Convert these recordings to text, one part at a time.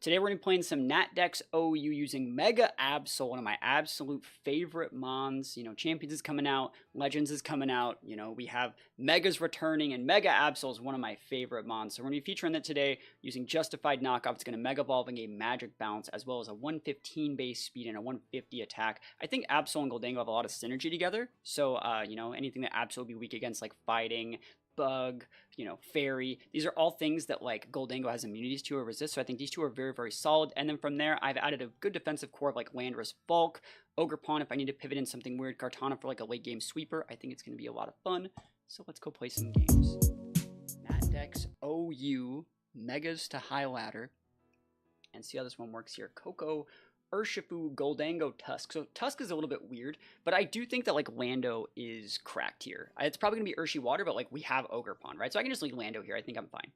Today we're going to be playing some Nat Dex OU using Mega Absol, one of my absolute favorite mons. You know, Champions is coming out, Legends is coming out, you know, we have Megas returning, and Mega Absol is one of my favorite mons. So we're going to be featuring that today using Justified Knockoff. It's going to Mega Evolving a Magic Bounce, as well as a 115 base speed and a 150 attack. I think Absol and Gholdengo have a lot of synergy together, so, you know, anything that Absol would be weak against, like Fighting, Bug, you know, Fairy. These are all things that like Gholdengo has immunities to or resist. So I think these two are very, very solid. And then from there, I've added a good defensive core of like Landorus, Bulk, Ogre Pawn. If I need to pivot in something weird, Kartana for like a late game sweeper. I think it's going to be a lot of fun. So let's go play some games. Nat Dex OU, Megas to high ladder, and see how this one works here. Coco, Urshifu, Gholdengo, Tusk. So Tusk is a little bit weird, but I do think that like Lando is cracked here. It's probably gonna be Urshi Water, but like we have Ogre Pawn, right? So I can just lead Lando here. I think I'm fine.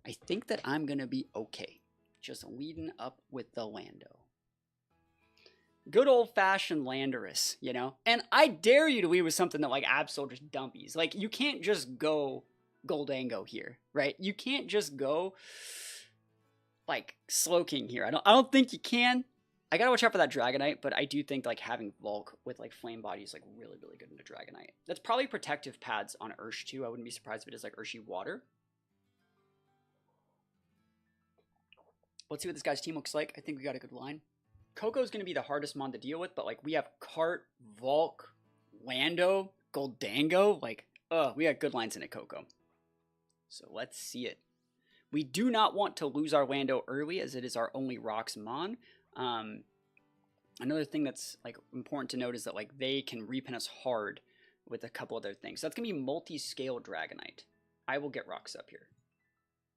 I think that I'm gonna be okay. Just leading up with the Lando. Good old-fashioned Landorus, you know? And I dare you to lead with something that like Absol just dumpies. Like you can't just go Gholdengo here, right? You can't just go like Slowking here. I don't think you can. I gotta watch out for that Dragonite, but I do think like having Volk with like Flame Body is like really, really good into Dragonite. That's probably protective pads on Ursh too. I wouldn't be surprised if it is like Urshi Water. Let's see what this guy's team looks like. I think we got a good line. Coco's gonna be the hardest mon to deal with, but like we have Cart, Volk, Lando, Gholdengo. Like, we got good lines in it, Coco. So let's see it. We do not want to lose our Lando early, as it is our only Rocks mon. Another thing that's like important to note is that like they can repin us hard with a couple other things. So that's gonna be multi-scale Dragonite. I will get rocks up here.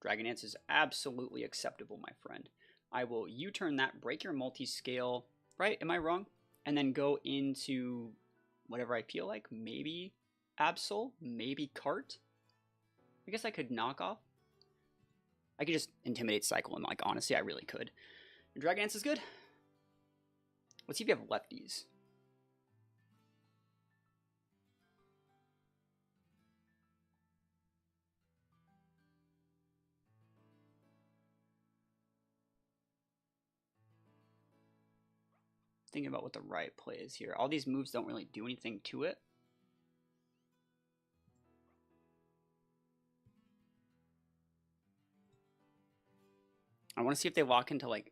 Dragon Dance is absolutely acceptable, my friend. I will U-turn that, break your multi-scale, right? Am I wrong? And then go into whatever I feel like. Maybe Absol, maybe Cart. I guess I could knock off. I could just Intimidate cycle him, like, honestly, I really could. Dragon Dance is good. Let's see if you have lefties. Thinking about what the right play is here. All these moves don't really do anything to it. I want to see if they lock into, like,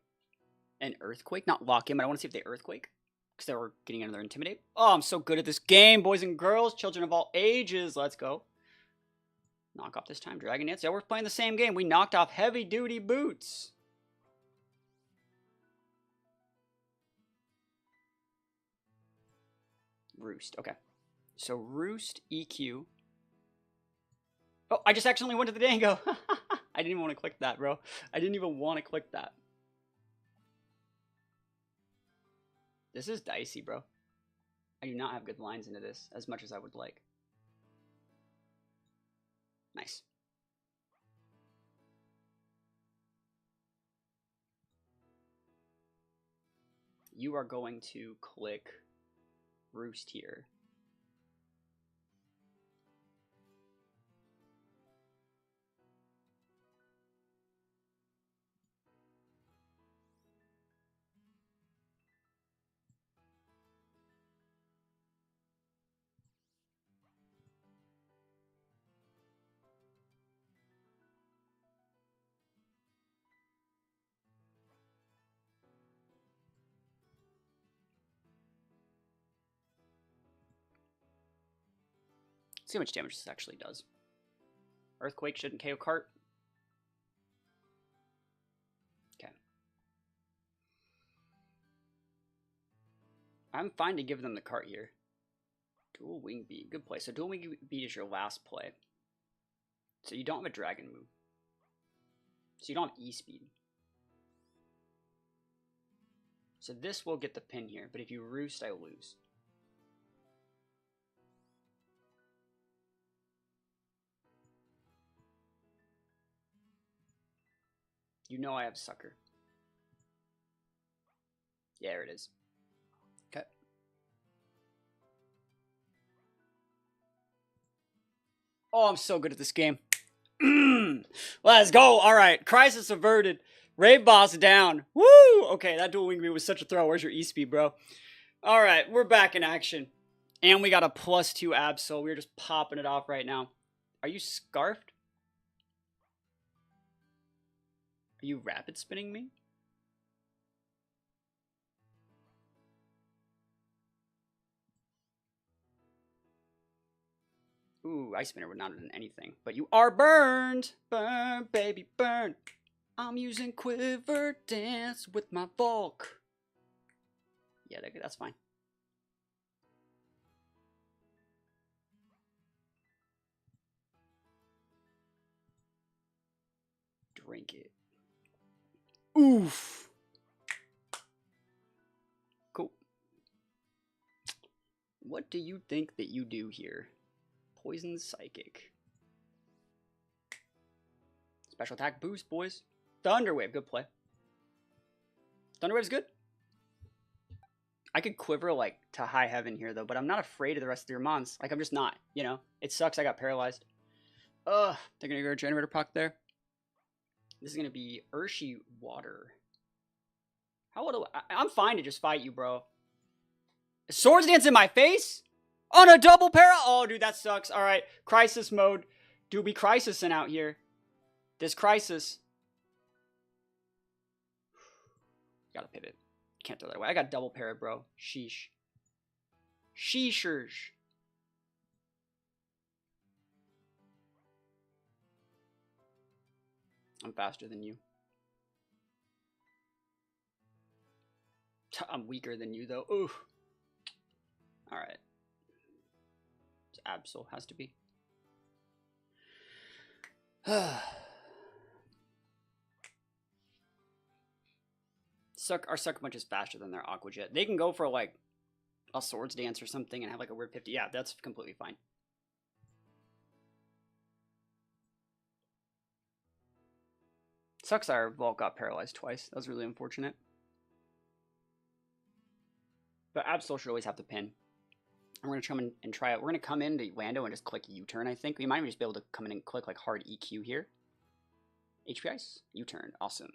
an Earthquake. Not lock in, but I want to see if they Earthquake. Because they were getting another Intimidate. Oh, I'm so good at this game, boys and girls. Children of all ages. Let's go. Knock off this time. Dragon Dance. Yeah, we're playing the same game. We knocked off Heavy Duty Boots. Roost. Okay. So, Roost, EQ. Oh, I just accidentally went to the Dango. I didn't even want to click that, bro. I didn't even want to click that. This is dicey, bro. I do not have good lines into this as much as I would like. Nice. You are going to click Roost here. See how much damage this actually does. Earthquake shouldn't KO Cart. Okay. I'm fine to give them the Cart here. Dual Wing Beat. Good play. So Dual Wing Beat is your last play. So you don't have a Dragon move. So you don't have E-Speed. So this will get the pin here. But if you Roost, I lose. You know I have Sucker. Yeah, there it is. Okay. Oh, I'm so good at this game. Let's go. All right. Crisis averted. Rave boss down. Woo! Okay, that dual wing beat was such a throw. Where's your E-speed, bro? All right, we're back in action. And we got a +2 Absol. We're just popping it off right now. Are you scarfed? Are you rapid spinning me? Ooh, Ice Spinner would not have done anything. But you are burned. Burn, baby, burn. I'm using Quiver Dance with my Volk. Yeah, that's fine. Drink it. Oof. Cool. What do you think that you do here? Poison Psychic. Special attack boost, boys. Thunderwave, good play. Thunderwave's good. I could quiver like to high heaven here though, but I'm not afraid of the rest of your mons. Like I'm just not, you know. It sucks I got paralyzed. Ugh, they're gonna go generator proc there. This is gonna be Urshi Water. How would I'm fine to just fight you, bro. Swords Dance in my face? On a double para? Oh, dude, that sucks. All right, crisis mode. Dude, we crisising out here. This crisis. Gotta pivot. Can't throw that away. I got double para, bro. Sheesh. Sheeshers. I'm faster than you. I'm weaker than you, though. Ooh. Alright. It's Absol. Has to be. Our Sucker Punch is faster than their Aqua Jet. They can go for, like, a Swords Dance or something and have, like, a weird 50. Yeah, that's completely fine. Sucks our Volk got paralyzed twice. That was really unfortunate. But Absol should always have the pin. And we're going to come in and try it. We're going to come into Lando and just click U-turn, I think. We might even just be able to come in and click like hard EQ here. HP Ice. U-turn. Awesome.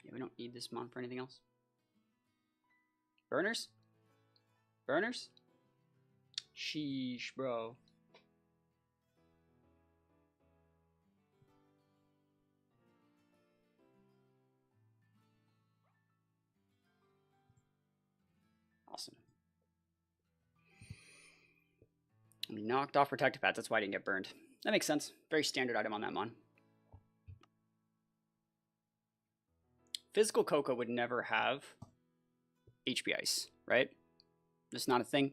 Yeah, we don't need this mon for anything else. Burners? Burners? Sheesh, bro. Awesome. I mean, knocked off protective pads. That's why I didn't get burned. That makes sense. Very standard item on that mon. Physical Coco would never have HP Ice, right? That's not a thing.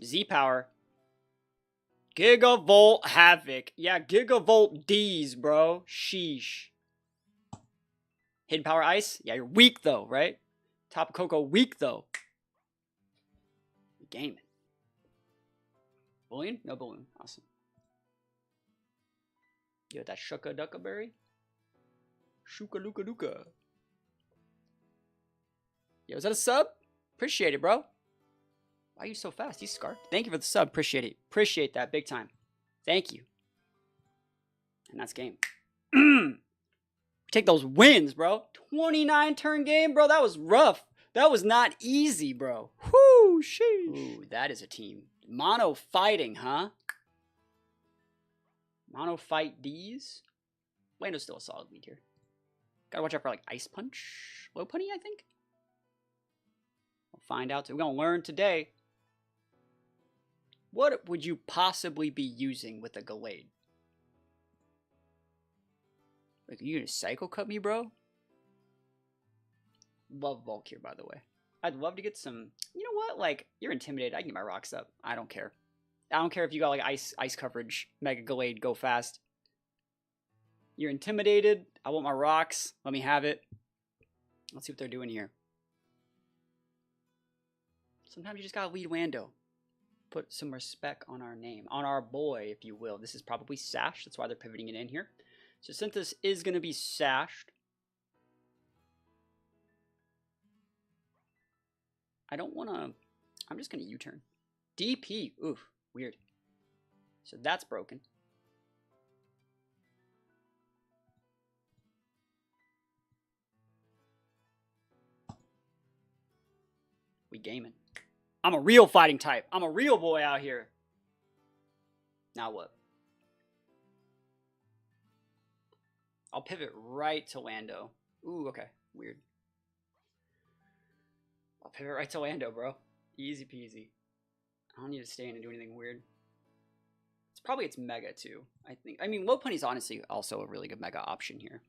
Z-Power. Gigavolt Havoc. Yeah, Gigavolt D's, bro. Sheesh. Hidden Power Ice? Yeah, you're weak, though, right? Tapu Koko weak, though. Gaming. Bullion? No Bullion. Awesome. You got that Shuka Ducka Berry? Shuka Luka Luka. Yo, is that a sub? Appreciate it, bro. Why are you so fast? He's scarfed. Thank you for the sub. Appreciate it. Appreciate that big time. Thank you. And that's game. Take those wins, bro. 29 turn game, bro. That was rough. That was not easy, bro. Whoo, sheesh. Ooh, that is a team. Mono fighting, huh? Mono fight D's. Lando's still a solid lead here. Gotta watch out for like Ice Punch. Low Punny, I think. We'll find out. We're gonna learn today. What would you possibly be using with a Gallade? Like, are you gonna Psycho Cut me, bro? Love Volk here, by the way. I'd love to get some... You know what? Like, you're intimidated. I can get my rocks up. I don't care. I don't care if you got, like, ice coverage. Mega Gallade, go fast. You're intimidated. I want my rocks. Let me have it. Let's see what they're doing here. Sometimes you just gotta lead Wando. Put some respect on our name. On our boy, if you will. This is probably Sash. That's why they're pivoting it in here. So since this is going to be sashed, I don't want to... I'm just going to U-turn. DP. Oof. Weird. So that's broken. We gaming. I'm a real fighting type. I'm a real boy out here. Now what? I'll pivot right to Lando. Ooh, okay. Weird. I'll pivot right to Lando, bro. Easy peasy. I don't need to stay in and do anything weird. It's probably its Mega, too. I think. I mean, Lopunny's honestly also a really good Mega option here.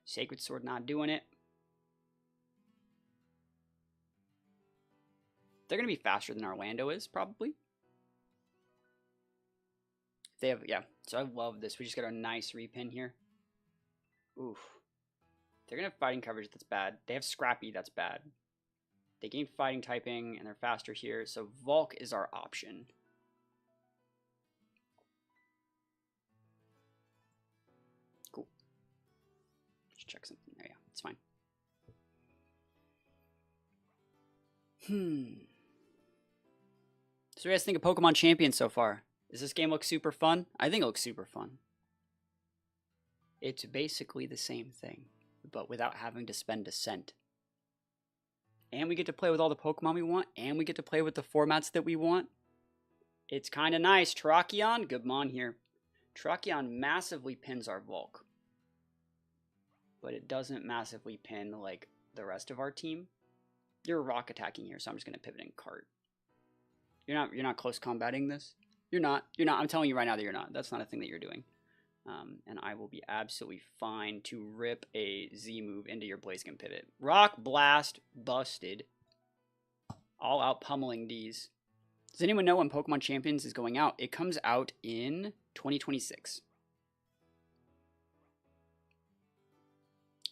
Sacred Sword not doing it. They're going to be faster than our Lando is, probably. They have, yeah. So I love this. We just got a nice repin here. Oof. They're going to have fighting coverage that's bad. They have Scrappy that's bad. They gain fighting typing, and they're faster here. So Volk is our option. Cool. Just check something there. Yeah, it's fine. So what do you guys think of Pokemon Champions so far? Does this game look super fun? I think it looks super fun. It's basically the same thing, but without having to spend a cent. And we get to play with all the Pokemon we want, and we get to play with the formats that we want. It's kind of nice. Terrakion, good mon here. Terrakion massively pins our Volk. But it doesn't massively pin, like, the rest of our team. You're rock attacking here, so I'm just going to pivot and cart. You're not close combating this? You're not. I'm telling you right now that you're not. That's not a thing that you're doing. And I will be absolutely fine to rip a Z move into your Blaziken pivot. Rock Blast busted. All out pummeling D's. Does anyone know when Pokemon Champions is going out? It comes out in 2026.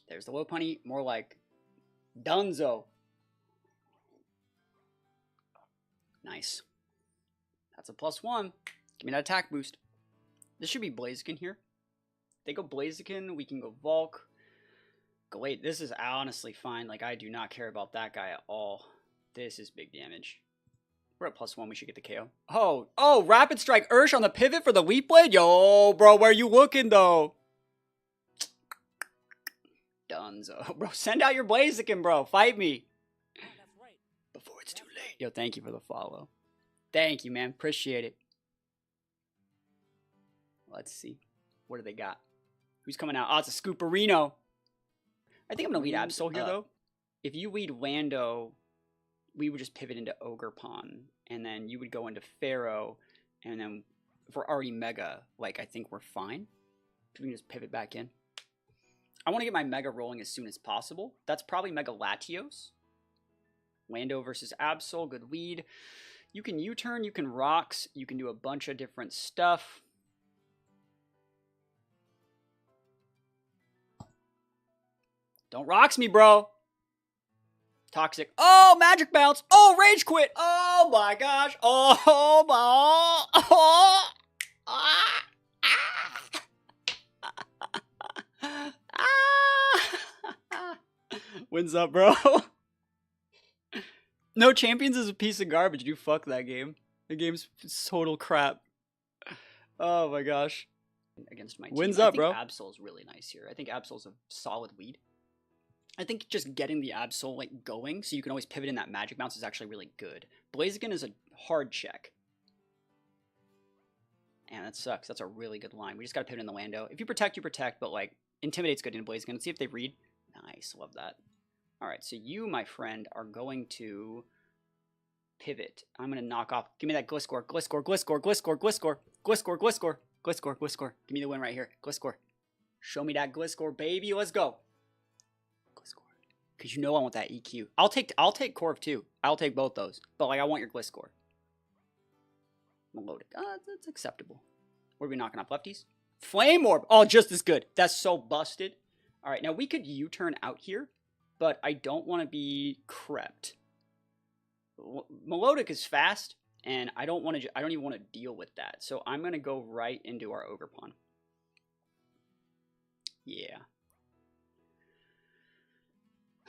There's the Lopunny. More like Dunzo. Nice. That's a +1. Give me that attack boost. This should be Blaziken here. If they go Blaziken, we can go Volk. Wait, this is honestly fine. Like, I do not care about that guy at all. This is big damage. We're at +1. We should get the KO. Oh, Rapid Strike Ursh on the pivot for the Leaf Blade? Yo, bro, where you looking, though? Dunzo. Bro, send out your Blaziken, bro. Fight me. Before it's too late. Yo, thank you for the follow. Thank you, man. Appreciate it. Let's see. What do they got? Who's coming out? Oh, it's a Scooperino. I think I'm going to lead Absol here, though. If you lead Lando, we would just pivot into Ogerpon. And then you would go into Pharaoh. And then if we're already Mega, like, I think we're fine. We can just pivot back in. I want to get my Mega rolling as soon as possible. That's probably Mega Latios. Lando versus Absol. Good lead. You can U-turn. You can Rocks. You can do a bunch of different stuff. Don't Rocks me, bro. Toxic. Oh, Magic Bounce. Oh, Rage Quit. Oh, my gosh. Oh, my. Oh. Ah. Ah. Wins up, bro. No, Champions is a piece of garbage. Dude, fuck that game. The game's total crap. Oh, my gosh. Against my team. Wins up, bro. I think Absol's really nice here. I think Absol's a solid lead. I think just getting the Absol like going so you can always pivot in that Magic Bounce is actually really good. Blaziken is a hard check. And that sucks. That's a really good line. We just got to pivot in the Lando. If you protect, but like Intimidate's good in Blaziken. Let's see if they read. Nice. Love that. All right. So you, my friend, are going to pivot. I'm going to knock off. Give me that Gliscor. Gliscor. Gliscor. Gliscor. Gliscor. Gliscor. Gliscor. Gliscor. Gliscor. Give me the win right here. Gliscor. Show me that Gliscor, baby. Let's go. Because you know I want that EQ. I'll take Corv too. I'll take both those. But like I want your Gliscor. Melodic. That's acceptable. What are we knocking off? Lefties? Flame Orb. Oh, just as good. That's so busted. All right, now we could U-turn out here, but I don't want to be crept. Melodic is fast, and I don't even want to deal with that. So I'm gonna go right into our Ogerpon. Yeah.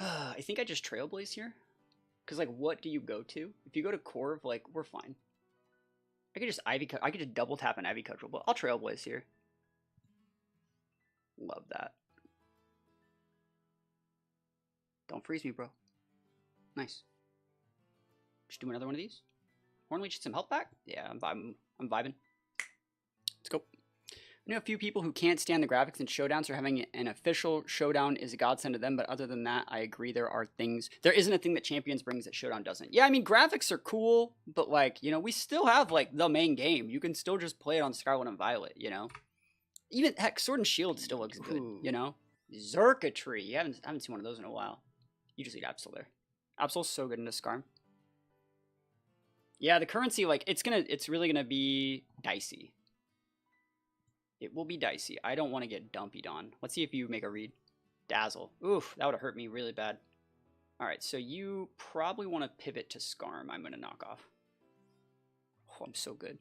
I think I just Trailblaze here. Because, like, what do you go to? If you go to Corv, like, we're fine. I could just I could just double tap an Ivy Cudgel, but I'll Trailblaze here. Love that. Don't freeze me, bro. Nice. Just do another one of these. Hornleech, get some health back. Yeah, I'm vibing. Let's go. I know a few people who can't stand the graphics in showdowns, so having an official showdown is a godsend to them, but other than that, I agree there isn't a thing that Champions brings that Showdown doesn't. Yeah, I mean, graphics are cool, but, like, you know, we still have, like, the main game. You can still just play it on Scarlet and Violet, you know? Even, heck, Sword and Shield still looks good, you know? Xurkitree. You haven't seen one of those in a while. You just need Absol there. Absol's so good in this Skarm. Yeah, the currency, like, it's really gonna be dicey. It will be dicey. I don't want to get dumpied on. Let's see if you make a read. Dazzle. Oof, that would have hurt me really bad. Alright, so you probably want to pivot to Skarm. I'm going to knock off. Oh, I'm so good.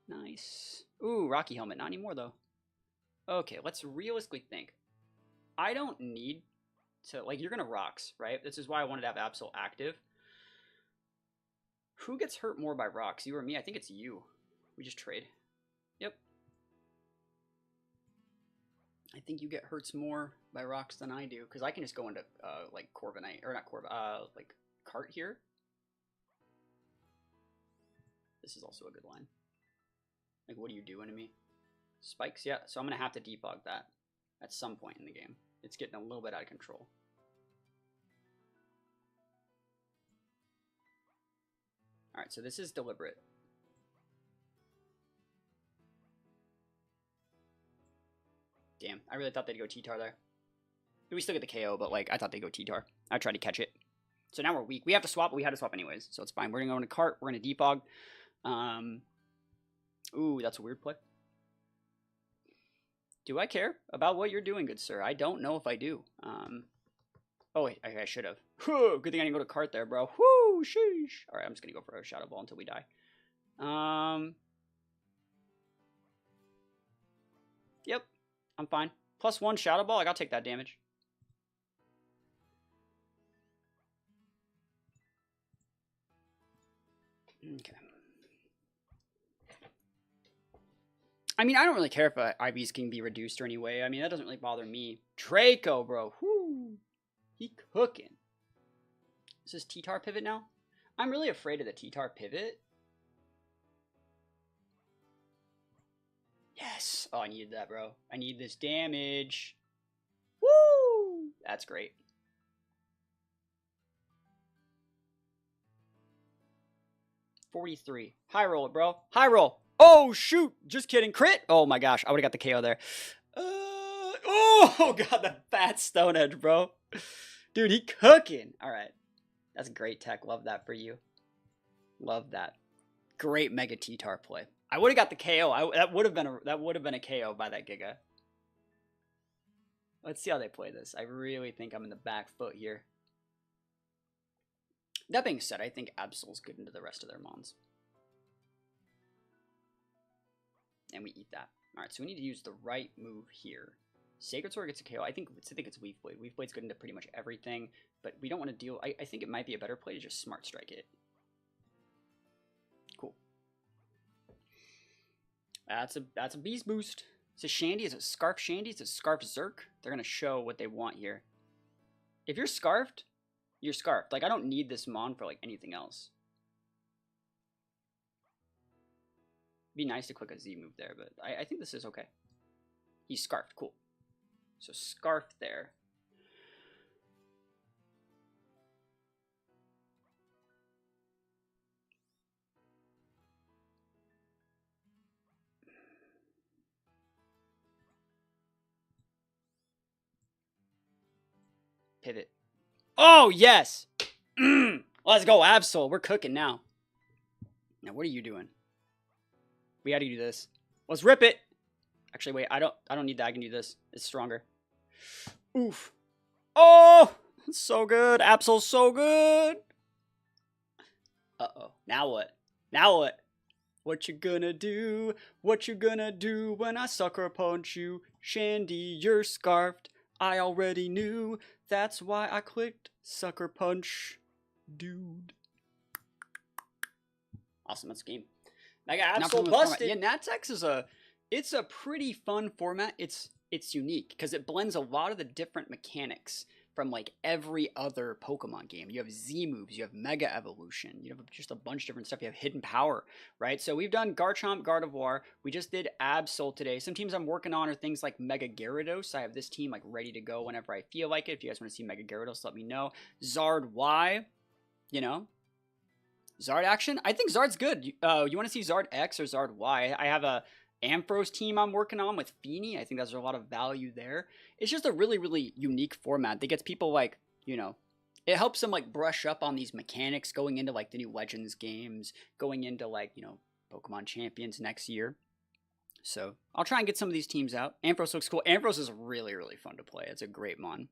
Nice. Ooh, Rocky Helmet. Not anymore, though. Okay, let's realistically think. I don't need to... Like, you're going to Rocks, right? This is why I wanted to have Absol active. Who gets hurt more by Rocks? You or me? I think it's you. We just trade. Yep. I think you get hurts more by Rocks than I do, because I can just go into, like, Corviknight, or not Corviknight, like, Cart here. This is also a good line. Like, what are you doing to me? Spikes? Yeah, so I'm going to have to debug that at some point in the game. It's getting a little bit out of control. Alright, so this is deliberate. Damn, I really thought they'd go T-Tar there. We still get the KO, but, like, I thought they'd go T-Tar. I tried to catch it. So now we're weak. We have to swap, but we had to swap anyways, so it's fine. We're going to go into Cart. We're going to debug. Ooh, that's a weird play. Do I care about what you're doing, good sir? I don't know if I do. Oh, wait, I should have. Good thing I didn't go to Cart there, bro. Whoo, sheesh. All right, I'm just going to go for a Shadow Ball until we die. Yep, I'm fine. +1 Shadow Ball, I gotta take that damage. Okay. I mean, I don't really care if IVs can be reduced or anyway. I mean, that doesn't really bother me. Draco, bro. Whoo. He cooking. Is this T-Tar pivot now? I'm really afraid of the T-Tar pivot. Yes. Oh, I needed that, bro. I need this damage. Woo! That's great. $43. High roll it, bro. High roll. Oh, shoot. Just kidding. Crit. Oh, my gosh. I would have got the KO there. Oh, God. The fat Stone Edge, bro. Dude, he cooking. All right. That's great tech. Love that for you. Love that. Great Mega T-Tar play. I would have got the KO. That would have been a KO by that Giga. Let's see how they play this. I really think I'm in the back foot here. That being said, I think Absol's good into the rest of their mons. And we eat that. Alright, so we need to use the right move here. Sacred Sword gets a KO. I think it's Weave Blade. Weave Blade's good into pretty much everything, but we don't want to deal... I think it might be a better play to just Smart Strike it. Cool. That's a Beast Boost. It's a Shandy. It's a Scarf Shandy. It's a Scarf Zerk. They're going to show what they want here. If you're Scarfed, you're Scarfed. Like, I don't need this Mon for, like, anything else. It'd be nice to click a Z move there, but I think this is okay. He's Scarfed. Cool. So, Scarf there. Pivot. Oh, yes! Let's go, Absol. We're cooking now. Now, what are you doing? We gotta do this. Let's rip it! Actually, wait, I don't need that. I can do this. It's stronger. Oof. Oh! So good. Absol's so good! Uh-oh. Now what? Now what? What you gonna do? What you gonna do when I sucker punch you? Shandy, you're scarfed. I already knew. That's why I clicked Sucker Punch, dude. Awesome, that's a game. Mega Absol busted. Yeah, Nat Dex is it's a pretty fun format. It's unique because it blends a lot of the different mechanics from like every other Pokemon game. You have Z moves, you have Mega Evolution, you have just a bunch of different stuff. You have Hidden Power, right? So we've done Garchomp, Gardevoir. We just did Absol today. Some teams I'm working on are things like Mega Gyarados. I have this team like ready to go whenever I feel like it. If you guys want to see Mega Gyarados, let me know. Zard Y, you know, Zard action. I think Zard's good. You want to see Zard X or Zard Y? I have a Ampharos team I'm working on with Feeny. I think there's a lot of value there. It's just a really, really unique format that gets people like, you know, it helps them like brush up on these mechanics going into like the new Legends games, going into like, you know, Pokemon Champions next year. So I'll try and get some of these teams out. Ampharos looks cool. Ampharos is really, really fun to play. It's a great mon.